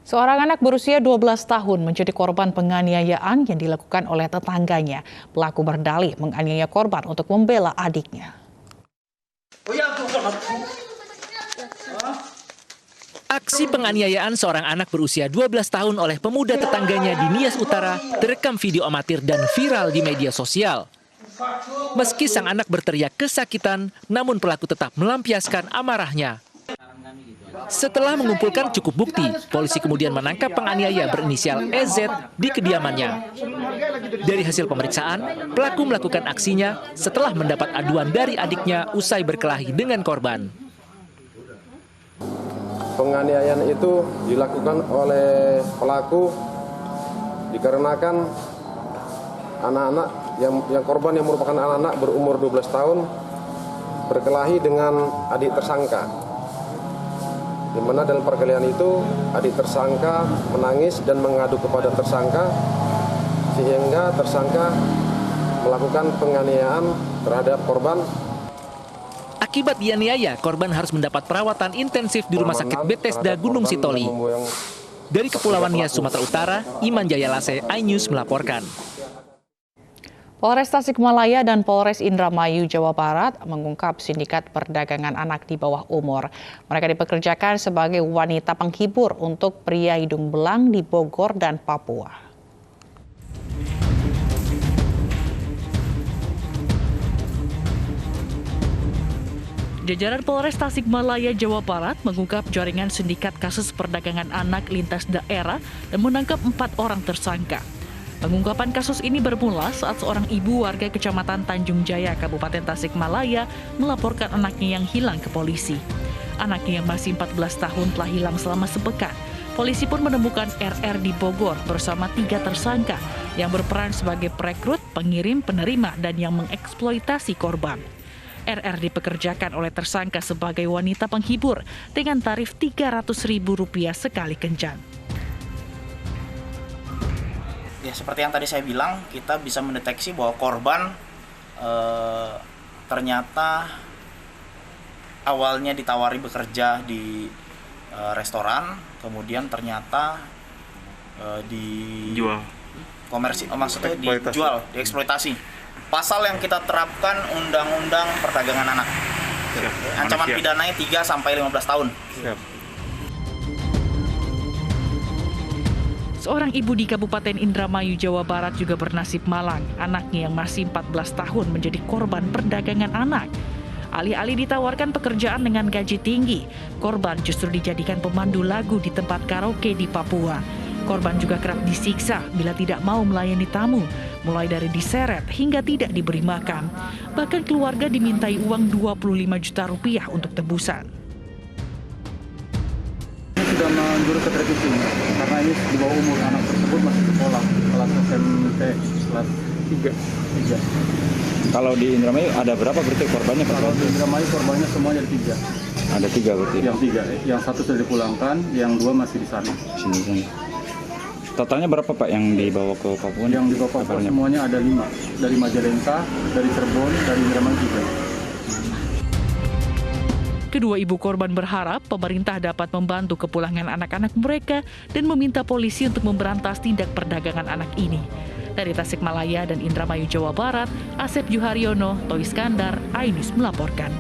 Seorang anak berusia 12 tahun menjadi korban penganiayaan yang dilakukan oleh tetangganya. Pelaku berdalih menganiaya korban untuk membela adiknya. Aksi penganiayaan seorang anak berusia 12 tahun oleh pemuda tetangganya di Nias Utara terekam video amatir dan viral di media sosial. Meski sang anak berteriak kesakitan, namun pelaku tetap melampiaskan amarahnya. Setelah mengumpulkan cukup bukti, polisi kemudian menangkap penganiaya berinisial EZ di kediamannya. Dari hasil pemeriksaan, pelaku melakukan aksinya setelah mendapat aduan dari adiknya usai berkelahi dengan korban. Penganiayaan itu dilakukan oleh pelaku dikarenakan anak-anak yang korban yang merupakan anak-anak berumur 12 tahun berkelahi dengan adik tersangka. Di mana dalam perkelahian itu adik tersangka menangis dan mengadu kepada tersangka sehingga tersangka melakukan penganiayaan terhadap korban. Akibat dianiaya, korban harus mendapat perawatan intensif di Rumah Sakit Bethesda Gunung Sitoli. Dari Kepulauan Nias, Sumatera Utara, Iman Jayalase, iNews melaporkan. Polres Tasikmalaya dan Polres Indramayu, Jawa Barat mengungkap sindikat perdagangan anak di bawah umur. Mereka dipekerjakan sebagai wanita penghibur untuk pria hidung belang di Bogor dan Papua. Jajaran Polres Tasikmalaya, Jawa Barat mengungkap jaringan sindikat kasus perdagangan anak lintas daerah dan menangkap 4 orang tersangka. Pengungkapan kasus ini bermula saat seorang ibu warga Kecamatan Tanjung Jaya, Kabupaten Tasikmalaya melaporkan anaknya yang hilang ke polisi. Anaknya yang masih 14 tahun telah hilang selama sepekan. Polisi pun menemukan RR di Bogor bersama 3 tersangka yang berperan sebagai perekrut, pengirim, penerima, dan yang mengeksploitasi korban. RR dipekerjakan oleh tersangka sebagai wanita penghibur dengan tarif Rp300.000 sekali kencan. Ya, seperti yang tadi saya bilang, kita bisa mendeteksi bahwa korban ternyata awalnya ditawari bekerja di restoran, kemudian ternyata dijual, maksudnya dijual, dieksploitasi. Pasal yang kita terapkan Undang-Undang Perdagangan Anak. Ancaman pidananya 3 sampai 15 tahun. Seorang ibu di Kabupaten Indramayu, Jawa Barat juga bernasib malang. Anaknya yang masih 14 tahun menjadi korban perdagangan anak. Alih-alih ditawarkan pekerjaan dengan gaji tinggi, korban justru dijadikan pemandu lagu di tempat karaoke di Papua. Korban juga kerap disiksa bila tidak mau melayani tamu, mulai dari diseret hingga tidak diberi makan. Bahkan keluarga dimintai uang Rp25 juta untuk tebusan. Sudah menjurus ke revisi karena ini di bawah umur, anak tersebut masih sekolah kelas SMP kelas 3. Kalau di Indramayu ada berapa berarti korbannya? Kalau di Indramayu korbannya semuanya ada 3. Ada 3 berarti? Yang 3, yang 1 sudah dipulangkan, yang 2 masih di sana. Sini. Totalnya berapa Pak yang dibawa ke Papua? Yang dibawa ke Papua semuanya ada 5. Dari Majalengka, dari Cirebon, dari Indramayu juga. Kedua ibu korban berharap pemerintah dapat membantu kepulangan anak-anak mereka dan meminta polisi untuk memberantas tindak perdagangan anak ini. Dari Tasikmalaya dan Indramayu, Jawa Barat, Asep Juharyono, Toiskandar, iNews melaporkan.